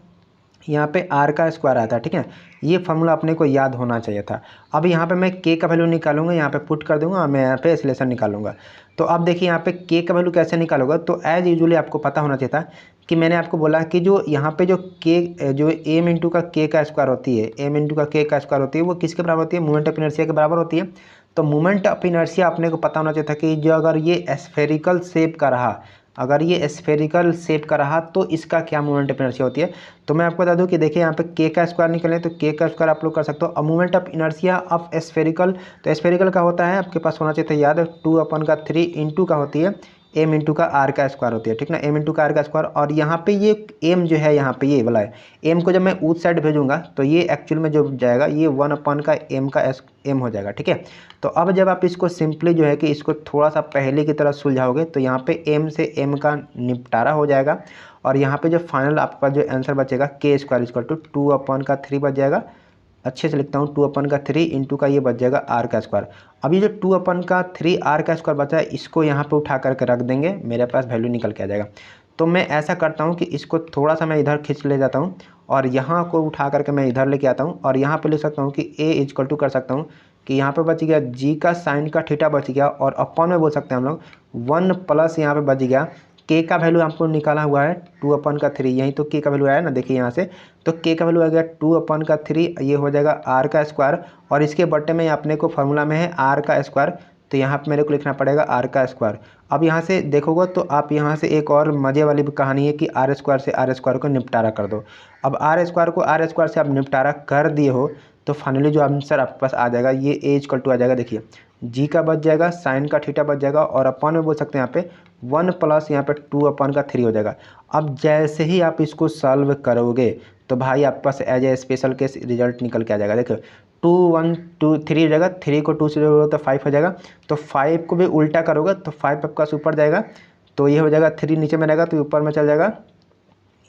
यहाँ पे आर का स्क्वायर आया था, ठीक है। ये फार्मूला अपने को याद होना चाहिए था। अब यहाँ पे मैं के का वैल्यू निकालूंगा, यहाँ पे पुट कर दूंगा और मैं यहाँ पे एक्सेलरेशन निकालूंगा। तो अब देखिए यहाँ पे के का वैल्यू कैसे निकालूंगा, तो एज यूजुअली आपको पता होना चाहिए था कि मैंने आपको बोला कि जो यहाँ पे जो के जो एम इंटू का के का स्क्वायर होती है, एम इंटू का के का स्क्वायर होती है, वो किसके बराबर होती है, मोमेंट ऑफ इनर्शिया के बराबर होती है। तो मोमेंट ऑफ इनर्शिया अपने को पता होना चाहिए था कि जो अगर ये स्फेरिकल शेप का रहा, अगर ये स्फेरिकल शेप का रहा तो इसका क्या मोमेंट ऑफ इनर्शिया होती है। तो मैं आपको बता दूं कि देखिए यहाँ पे के का स्क्वायर निकले तो के का स्क्वायर आप लोग कर सकते हो। अब moment of inertia of spherical, तो स्फेरिकल का होता है आपके पास होना चाहिए था याद, 2/3 इंटू का होती है एम इंटू का आर का स्क्वायर होती है, ठीक ना, एम इंटू का आर का स्क्वायर। और यहाँ पे ये एम जो है यहाँ पे ये वाला है, एम को जब मैं उस साइड भेजूंगा तो ये एक्चुअल में जो जाएगा ये 1 का एम का एम हो जाएगा, ठीक है। तो अब जब आप इसको सिंपली जो है कि इसको थोड़ा सा पहले की तरह सुलझाओगे तो यहाँ पे एम से एम का निपटारा हो जाएगा। और यहाँ पे जो फाइनल आपका जो आंसर बचेगा के स्क्वायर इक्वल टू 2/3 बच जाएगा। अच्छे से लिखता हूँ 2/3 इंटू का ये बच जाएगा आर का स्क्वायर। अब ये जो 2/3 आर का स्क्वायर बचा है इसको यहाँ पे उठा करके रख देंगे, मेरे पास वैल्यू निकल के आ जाएगा। तो मैं ऐसा करता हूँ कि इसको थोड़ा सा मैं इधर खींच ले जाता हूँ और यहाँ को उठा करके मैं इधर लेके आता हूँ और यहाँ पे लिख सकता हूँ कि ए इक्वल टू कर सकता हूँ कि यहाँ पे बच गया जी का साइन का थीटा बच गया और अपॉन में बोल सकते हैं हम लोग 1 प्लस यहाँ पे बच गया के का वैल्यू आपको निकाला हुआ है 2/3, यहीं तो के का वैल्यू आया ना, देखिए यहाँ से, तो के का वैल्यू आ गया 2/3, ये हो जाएगा आर का स्क्वायर। और इसके बट्टे में अपने को फार्मूला में है आर का स्क्वायर, तो यहाँ पे मेरे को लिखना पड़ेगा आर का स्क्वायर। अब यहाँ से देखोगे तो आप यहाँ से एक और मज़े वाली कहानी है कि आर स्क्वायर से आर स्क्वायर को निपटारा कर दो। अब आर स्क्वायर को आर स्क्वायर से आप निपटारा कर दिए हो तो फाइनली जो आंसर आपके पास आ जाएगा ये ए इक्वल टू आ जाएगा, देखिए जी का बच जाएगा, साइन का थीटा बच जाएगा और अपॉन में बोल सकते हैं यहाँ पे 1 प्लस यहाँ पे 2/3 हो जाएगा। अब जैसे ही आप इसको सॉल्व करोगे तो भाई आपके पास as a special case result निकल के आ जाएगा। देखो 2 1 2 3 हो जाएगा, 3 को 2 से जोड़ोगे तो 5 हो जाएगा, तो 5 को भी उल्टा करोगे तो 5 आपका ऊपर जाएगा, तो ये हो जाएगा 3 नीचे में रहेगा तो ऊपर में चल जाएगा,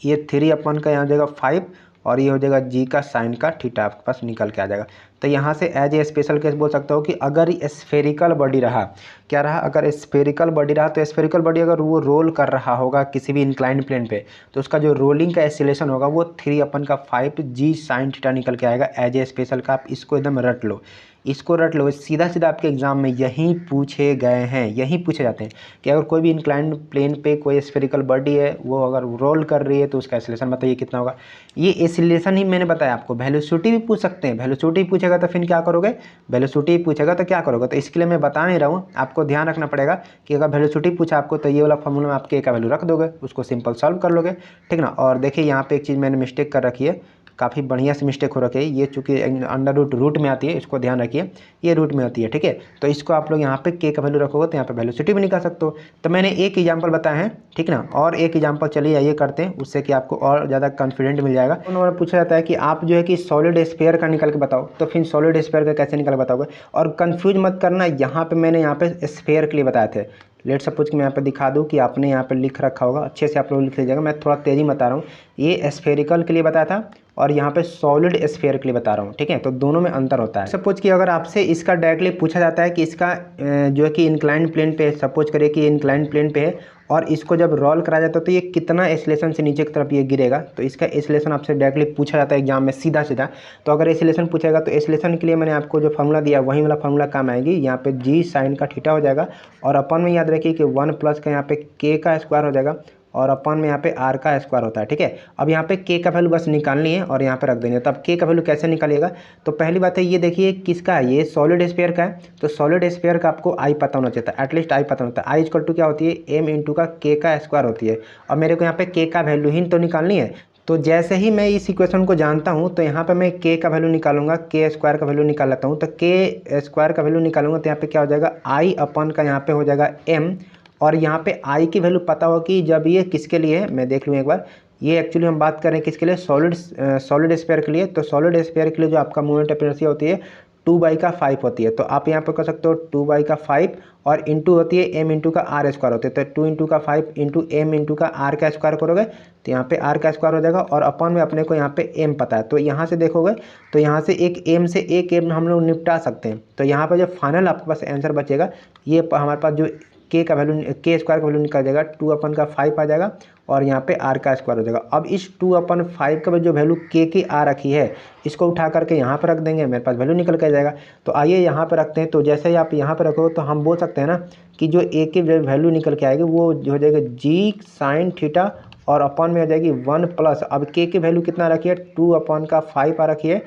ये 3 का यहाँ हो जाएगा 5 और ये हो जाएगा जी का साइन का थीटा आपके पास निकल के आ जाएगा। तो यहाँ से एज ए स्पेशल केस बोल सकता हो कि अगर स्फेरिकल बॉडी रहा, क्या रहा, अगर स्फेरिकल बॉडी रहा तो स्फेरिकल बॉडी अगर वो रोल कर रहा होगा किसी भी इंक्लाइंड प्लेन पे तो उसका जो रोलिंग का एक्सीलरेशन होगा वो 3/5 जी साइन थीटा निकल के आएगा एज ए स्पेशल का। आप इसको एकदम रट लो, इसको रट लो, सीधा सीधा आपके एग्जाम में यहीं पूछे गए हैं, यहीं पूछे जाते हैं कि अगर कोई भी इंक्लाइंड प्लेन पे कोई स्फेरिकल बॉडी है वो अगर रोल कर रही है तो उसका एक्सीलरेशन बताइए कितना होगा। ये एक्सीलरेशन ही मैंने बताया आपको, वेलोसिटी भी पूछ सकते हैं, वेलोसिटी पूछेगा तो फिर क्या करोगे, वेलोसिटी पूछेगा तो क्या करोगे। तो इसके लिए मैं बता नहीं रहा हूँ, आपको ध्यान रखना पड़ेगा कि अगर वेलोसिटी पूछा आपको तो ये वाला फॉर्मूला में आप के का वैल्यू रख दोगे, उसको सिंपल सॉल्व कर लोगे, ठीक ना। और देखिए यहाँ पे एक चीज़ मैंने मिस्टेक कर रखी है, काफ़ी बढ़िया से मिस्टेक हो रखी है, ये चूँकि अंडर रूट में आती है, इसको ध्यान रखिए, ये रूट में आती है, ठीक है। तो इसको आप लोग यहाँ पे के का वैल्यू रखोगे तो यहाँ पे वेलोसिटी भी निकाल सकते हो। तो मैंने एक एग्जांपल बताया है, ठीक ना, और एक एग्जांपल चलिए आइए करते हैं, उससे कि आपको और ज़्यादा कॉन्फिडेंट मिल जाएगा। उन्होंने पूछा जाता है कि आप जो है कि सॉलिड स्फीयर का निकल के बताओ, तो फिर सॉलिड स्फीयर का कैसे निकल के बताओगे। और कन्फ्यूज मत करना, यहाँ पर मैंने यहाँ पे स्फीयर के लिए बताए थे, लेट सपोज कि मैं यहाँ पे दिखा दूँ कि आपने यहाँ पे लिख रखा होगा, अच्छे से आप लोग लिख लीजिएगा, मैं थोड़ा तेज़ी बता रहा हूँ, ये स्फेरिकल के लिए बताया था और यहाँ पे सॉलिड स्फीयर के लिए बता रहा हूँ, ठीक है। तो दोनों में अंतर होता है। सपोज कि अगर आपसे इसका डायरेक्टली पूछा जाता है कि इसका जो है कि इंक्लाइंड प्लेन पे, सपोज करिए कि इंक्लाइंड प्लेन पे है और इसको जब रोल कराया जाता है तो ये कितना एक्सीलरेशन से नीचे की तरफ ये गिरेगा, तो इसका एक्सीलरेशन आपसे डायरेक्टली पूछा जाता है एग्जाम में सीधा सीधा। तो अगर एक्सीलरेशन पूछेगा तो एक्सीलरेशन के लिए मैंने आपको जो फार्मूला दिया वही वाला फार्मूला काम आएगी, यहाँ पे जी साइन का थीटा हो जाएगा और अपन में याद रखिए कि 1 प्लस का यहाँ पे के का स्क्वायर हो जाएगा और अपन में यहाँ पे आर का स्क्वायर होता है, ठीक है। अब यहाँ पे के का वैल्यू बस निकालनी है और यहाँ पे रख देंगे। तब के का वैल्यू कैसे निकालिएगा, तो पहली बात है ये देखिए किसका है, ये सॉलिड स्फीयर का है, तो सॉलिड स्फीयर का आपको आई पता होना चाहिए था, एटलीस्ट आई पता होता है। आई इक्वल टू क्या होती है, एम इंटू का के का स्क्वायर होती है और मेरे को यहाँ पे के का वैल्यू ही तो निकालनी है। तो जैसे ही मैं इस इक्वेशन को जानता हूँ तो यहाँ पे मैं के का वैल्यू निकालूंगा, के स्क्वायर का वैल्यू निकाल लेता हूँ, तो के स्क्वायर का वैल्यू निकालूंगा तो यहाँ पे क्या हो जाएगा, आई अपन का यहाँ पे हो जाएगा एम, और यहाँ पे आई की वैल्यू पता हो कि जब ये किसके लिए है, मैं देख लूँ एक बार, ये एक्चुअली हम बात करें किसके लिए, सॉलिड स्फीयर के लिए। तो सॉलिड स्फीयर के लिए जो आपका मोमेंट ऑफ इनर्शिया होती है 2/5 होती है। तो आप यहाँ पर कर सकते हो 2/5 और इंटू होती है m इंटू का r स्क्वायर होती है। तो 2 इंटू का 5 इंटू m इंटू का r का स्क्वायर करोगे तो यहाँ पे r का स्क्वायर हो जाएगा और अपन में अपने को यहाँ पे m पता है। तो यहाँ से देखोगे तो यहाँ से एक m से एक m हम लोग निपटा सकते हैं। तो यहाँ पर जो फाइनल आपके पास आंसर बचेगा ये हमारे पास जो k का वैल्यू k स्क्वायर का वैल्यू निकल जाएगा 2/5 आ जाएगा और यहाँ पे r का स्क्वायर हो जाएगा। अब इस 2/5 का जो वैल्यू k की आ रखी है इसको उठा करके यहाँ पर रख देंगे, मेरे पास वैल्यू निकल के जाएगा। तो आइए यहाँ पर रखते हैं। तो जैसे ही आप यहाँ पर रखो तो हम बोल सकते हैं ना कि जो a की वैल्यू निकल के आएगी वो हो जाएगा g sin थीटा और अपन में आ जाएगी 1 प्लस, अब k की वैल्यू कितना रखी है 2/5 आ रखी है।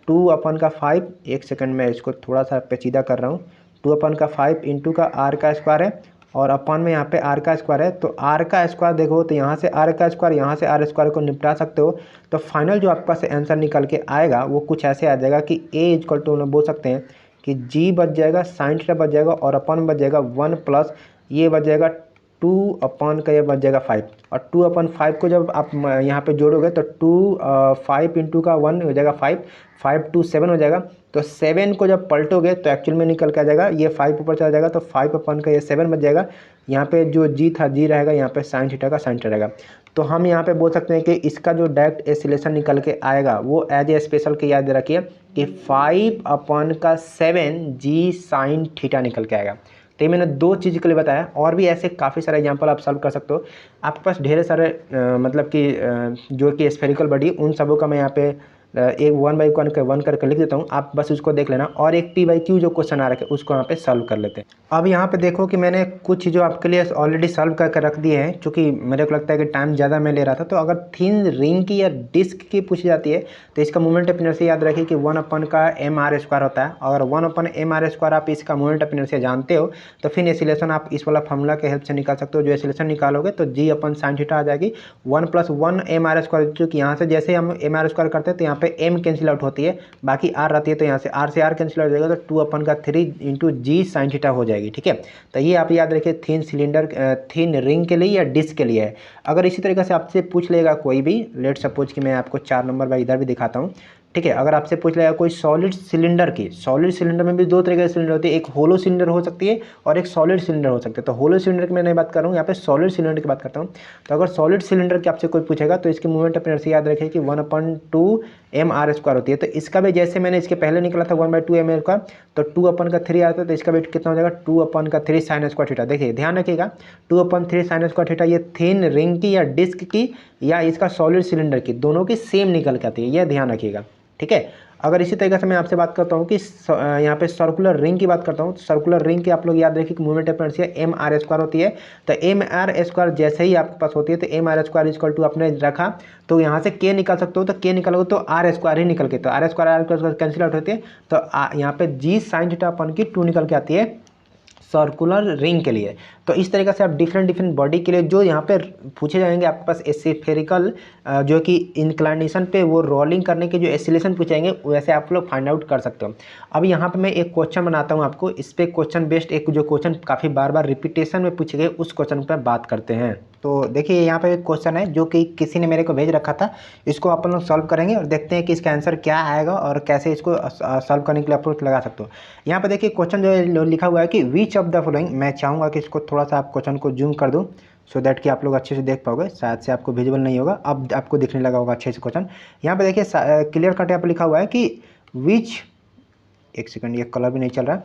2/5 एक सेकंड में इसको थोड़ा सा पेचीदा कर रहा हूँ। 2/5 इंटू का r का स्क्वायर है और अपन में यहाँ पे r का स्क्वायर है। तो r का स्क्वायर देखो तो यहाँ से r का स्क्वायर यहाँ से r स्क्वायर को निपटा सकते हो। तो फाइनल जो आपके पास आंसर निकल के आएगा वो कुछ ऐसे आ जाएगा कि a इक्वल टू बोल सकते हैं कि g बच जाएगा sin थीटा बच जाएगा और अपन में बच जाएगा 1 प्लस ये बच जाएगा 2 का ये बच जाएगा 5 और 2/5 को जब आप यहाँ पे जोड़ोगे तो 5 इंटू का 1 हो जाएगा 5 2 7 हो जाएगा। तो 7 को जब पलटोगे तो एक्चुअल में निकल के आ जाएगा ये 5 ऊपर चला जाएगा तो 5 का ये 7 बच जाएगा। यहाँ पे जो जी था जी रहेगा, यहाँ पे sin थीटा का sin रहेगा। तो हम यहाँ पे बोल सकते हैं कि इसका जो डायरेक्ट एक्सीलरेशन निकल के आएगा वो एज ए स्पेशल के याद रखिए कि 5/7 जी sin थीटा निकल के आएगा। तो ये मैंने दो चीज़ के लिए बताया और भी ऐसे काफ़ी सारे एग्जांपल आप सॉल्व कर सकते हो। आपके पास ढेर सारे मतलब कि जो कि स्फेरिकल बॉडी उन सबों का मैं यहाँ पे एक 1/1 करके लिख देता हूँ, आप बस उसको देख लेना। और एक p/q जो क्वेश्चन आ रहा है उसको यहाँ पे सॉल्व कर लेते हैं। अब यहाँ पे देखो कि मैंने कुछ जो आपके लिए ऑलरेडी सॉल्व करके रख दिए हैं, क्योंकि मेरे को लगता है कि टाइम ज़्यादा मैं ले रहा था। तो अगर थिन रिंग की या डिस्क की पूछी जाती है तो इसका मोमेंट ऑफ इनर्शिया याद रखिए कि 1/mr² होता है। अगर 1/mr² आप इसका मोमेंट ऑफ इनर्शिया जानते हो तो फिर एसिलेशन आप इस वाला फॉर्मूला के हेल्प से निकाल सकते हो। जो एसिलेशन निकालोगे तो g/sin थीटा आ जाएगी 1 + 1 mr², क्योंकि यहाँ से जैसे हम mr² करते हैं तो यहाँ पे m कैंसिल आउट होती है, बाकी r रहती है। तो यहाँ से r से r कैंसिल आउट हो जाएगा तो 2/3 इंटू g sin थीटा हो जाएगी। ठीक है, तो ये आप याद रखिए थिन सिलेंडर थिन रिंग के लिए या डिस्क के लिए है। अगर इसी तरीके से आपसे पूछ लेगा कोई भी, लेट सपोज कि मैं आपको 4 नंबर बाई इधर भी दिखाता हूँ। ठीक है, अगर आपसे पूछ लेगा कोई सॉलिड सिलेंडर की, सॉलिड सिलेंडर में भी दो तरह के सिलेंडर होती है, एक होलो सिलेंडर हो सकती है और एक सॉलिड सिलेंडर हो सकती है। तो होलो सिलेंडर की मैं नहीं बात कर रहा हूँ, यहाँ पे सॉलिड सिलेंडर की बात करता हूँ। तो अगर सॉलिड सिलेंडर की आपसे कोई पूछेगा तो इसकी मूवमेंट ऑफ इनर्शिया याद रखिए कि 1/2 mr² होती है। तो इसका भी जैसे मैंने इसके पहले निकला था 1/2 mr², तो 2/3 आता है तो इसका वेट कितना हो जाएगा 2/3 sin² थीटा। देखिए ध्यान रखिएगा 2/3 sin² थीटा ये थिन रिंग की या डिस्क की या इसका सॉलिड सिलेंडर की, दोनों की सेम निकल के आती है, यह ध्यान रखिएगा। ठीक है, अगर इसी तरीके से मैं आपसे बात करता हूँ कि यहाँ पे सर्कुलर रिंग की बात करता हूँ, तो सर्कुलर रिंग की आप लोग याद रखिए कि मूवमेंट ऑफ इनर्शिया mr² होती है। तो mr² जैसे ही आपके पास होती है तो mr² इक्वल टू आपने रखा तो यहाँ से k निकाल सकते हो, तो k निकालोगे तो r² ही निकल के, तो r² कैंसिल आउट होती है। तो यहाँ पे g sin थीटा अपन की 2 निकल के आती है सर्कुलर रिंग के लिए। तो इस तरीके से आप डिफरेंट बॉडी के लिए जो यहाँ पे पूछे जाएंगे आपके पास स्फेरिकल जो कि इंक्लाइनेशन पे वो रोलिंग करने के जो एसिलेशन पूछेंगे वैसे आप लोग फाइंड आउट कर सकते हो। अब यहाँ पे मैं एक क्वेश्चन बनाता हूँ आपको, इस पे क्वेश्चन बेस्ड एक जो क्वेश्चन काफ़ी बार रिपीटेशन में पूछे गए उस क्वेश्चन पर बात करते हैं। तो देखिए यहाँ पे एक क्वेश्चन है जो कि किसी ने मेरे को भेज रखा था, इसको अपन लोग सॉल्व करेंगे और देखते हैं कि इसका आंसर क्या आएगा और कैसे इसको सॉल्व करने के लिए अप्रोच लगा सकते हो। यहाँ पे देखिए क्वेश्चन जो लिखा हुआ है कि विच ऑफ द फॉलोइंग, मैं चाहूँगा कि इसको थोड़ा सा आप क्वेश्चन को जूम कर दूँ सो दैट कि आप लोग अच्छे से देख पाओगे, शायद से आपको विजुअल नहीं होगा, अब आपको दिखने लगा होगा अच्छे से क्वेश्चन। यहाँ पे देखिए क्लियर कट यहाँ पर लिखा हुआ है कि विच, एक सेकंड ये कलर भी नहीं चल रहा,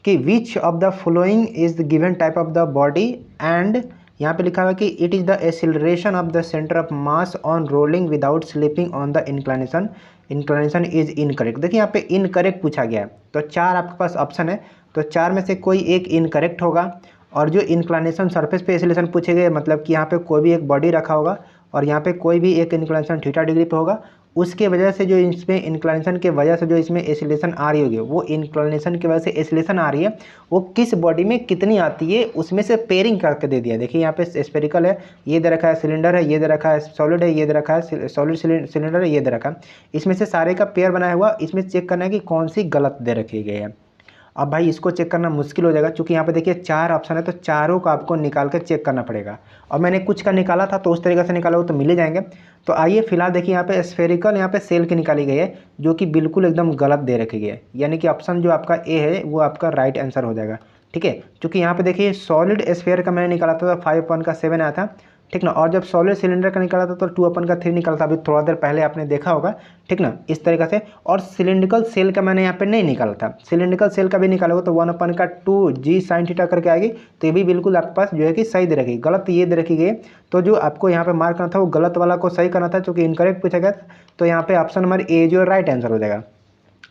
कि which of the following is the given type of the body and यहाँ पे लिखा हुआ है कि it is the acceleration of the centre of mass on rolling without slipping on the inclination is incorrect. देखिए यहाँ पे इनकरेक्ट पूछा गया है, तो 4 आपके पास ऑप्शन है, तो 4 में से कोई एक इनकरेक्ट होगा। और जो इंक्लाइनेशन सरफेस पे एक्सीलरेशन पूछे गए मतलब कि यहाँ पे कोई भी एक बॉडी रखा होगा और यहाँ पे कोई भी एक इंक्लाइनेशन थीटा डिग्री पे होगा, उसके वजह से जो इसमें इंक्लाइनेशन के वजह से जो इसमें एक्सीलरेशन आ रही होगी, वो इंक्लाइनेशन की वजह से एक्सीलरेशन आ रही है वो किस बॉडी में कितनी आती है उसमें से पेयरिंग करके दे दिया। देखिए यहाँ पे स्फेरिकल है, ये दे रखा है, सिलेंडर है, ये दे रखा है, सॉलिड है, ये दे रखा है, सॉलिड सिलेंडर है, ये दे रखा है। इसमें से सारे का पेयर बनाया हुआ, इसमें चेक करना है कि कौन सी गलत दे रखी गई है। अब भाई इसको चेक करना मुश्किल हो जाएगा, क्योंकि यहाँ पे देखिए 4 ऑप्शन है, तो चारों का आपको निकाल कर चेक करना पड़ेगा। और मैंने कुछ का निकाला था तो उस तरीके से निकाला हो तो मिल ही जाएंगे। तो आइए फिलहाल देखिए यहाँ पे स्फेरिकल यहाँ पे सेल की निकाली गई है, जो कि बिल्कुल एकदम गलत दे रखी गई है, यानी कि ऑप्शन जो आपका ए है वो आपका राइट आंसर हो जाएगा। ठीक है, क्योंकि यहाँ पे देखिए सॉलिड स्फेयर का मैंने निकाला था तो 5/7 आया था। ठीक ना, और जब सॉलिड सिलेंडर का निकाला था तो 2/3 निकला था, अभी थोड़ा देर पहले आपने देखा होगा। ठीक ना, इस तरीके से। और सिलिंड्रिकल सेल का मैंने यहाँ पे नहीं निकाला था, सिलिंड्रिकल सेल का भी निकालोगे तो 1/2 g sin थीटा करके आएगी। तो ये भी बिल्कुल आपके पास जो है कि सही दे रखी, गलत ये दे रखी गई। तो जो आपको यहाँ पे मार्क करना था वो गलत वाला को सही करना था, क्योंकि इनकरेक्ट पूछा गया। तो यहाँ पे ऑप्शन नंबर ए जो राइट आंसर हो जाएगा।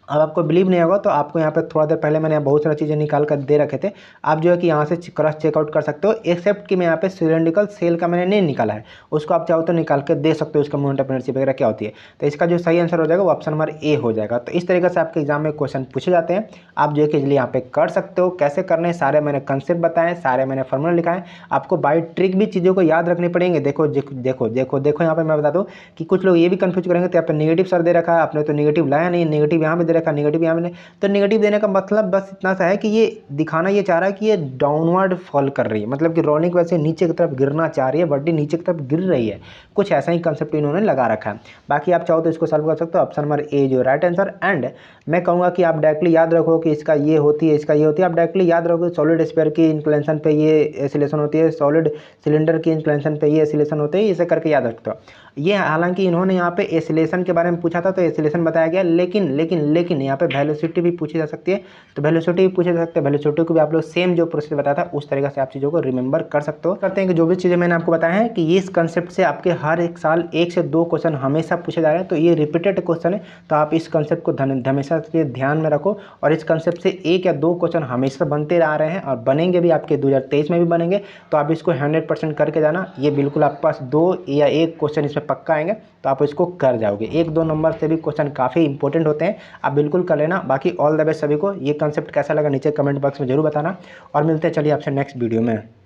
अब आपको बिलीव नहीं होगा तो आपको यहाँ पे थोड़ा देर पहले मैंने बहुत सारी चीज़ें निकाल कर दे रखे थे, आप जो है कि यहाँ से क्रॉस चेकआउट कर सकते हो, एक्सेप्ट कि मैं यहाँ पे सिलेंड्रिकल सेल का मैंने नहीं निकाला है, उसको आप चाहो तो निकाल के दे सकते हो, उसका मोमेंट ऑफ इनर्शिया वगैरह क्या होती है। तो इसका जो सही आंसर हो जाएगा वो ऑप्शन नंबर ए हो जाएगा। तो इस तरीके से आपके एग्जाम में क्वेश्चन पूछे जाते हैं, आप जो है कि इसलिए यहाँ पे कर सकते हो। कैसे करने सारे मैंने कंसेप्ट बताएं, सारे मैंने फॉर्मूला लिखा है, आपको बाई ट्रिक भी चीज़ों को याद रखनी पड़ेंगे। देखो देखो देखो देखो यहाँ पे मैं बता दूँ कि कुछ लोग ये भी कन्फ्यूज करेंगे, तो यहाँ पे नेगेटिव सर दे रखा है, आपने तो नेगेटिव लाया नहीं, नेगेटिव यहाँ पे दे रखा है, नेगेटिव यहाँ पे। तो नेगेटिव देने का मतलब बस इतना सा है कि ये दिखाना ये चाह रहा है कि ये डाउनवर्ड फॉल कर रही है, मतलब कि रोने की वजह से नीचे की तरफ गिरना चाह रही है, बॉडी नीचे की तरफ गिर रही है, कुछ ऐसा ही कंसेप्ट इन्होंने लगा रखा है। बाकी आप चाहो तो इसको सॉल्व कर सकते हो, ऑप्शन नंबर ए जो राइट आंसर। एंड मैं कहूँगा कि आप डायरेक्टली याद रखो कि इसका ये होती है, इसका ये होती है, आप डायरेक्टली याद रखो सॉलिड स्फीयर की इंक्लिनेशन पे ये एसिलेशन होती है, सॉलिड सिलेंडर की इंक्लिनेशन पे ये एसिलेशन होते हैं, इसे करके याद रखते हो। ये हालांकि इन्होंने यहाँ पे एसिलेशन के बारे में पूछा था तो एसिलेशन बताया गया, लेकिन लेकिन लेकिन यहाँ पे वेलोसिटी भी पूछी जा सकती है, तो वेलोसिटी भी पूछे जा सकते हैं। वेलोसिटी को भी आप लोग सेम जो प्रोसेस बताया था उस तरीके से आप चीज़ों को रिमेंबर कर सकते हो। करते हैं कि जो भी चीज़ें मैंने आपको बताया है कि इस कंसेप्ट से आपके हर एक साल 1 से 2 क्वेश्चन हमेशा पूछे जा रहे हैं, तो ये रिपीटेड क्वेश्चन है, तो आप इस कंसेप्ट को हमेशा से ध्यान में रखो। और इस कंसेप्ट से 1 या 2 क्वेश्चन हमेशा बनते आ रहे हैं और बनेंगे भी, आपके 2023 में भी बनेंगे, तो आप इसको 100% करके जाना। ये बिल्कुल आपके पास 2 या 1 क्वेश्चन इसमें पक्का आएंगे, तो आप इसको कर जाओगे। 1-2 नंबर से भी क्वेश्चन काफ़ी इंपॉर्टेंट होते हैं, आप बिल्कुल कर लेना। बाकी ऑल द बेस्ट सभी को। ये कंसेप्ट कैसा लगा नीचे कमेंट बॉक्स में जरूर बताना, और मिलते हैं चलिए आपसे नेक्स्ट वीडियो में।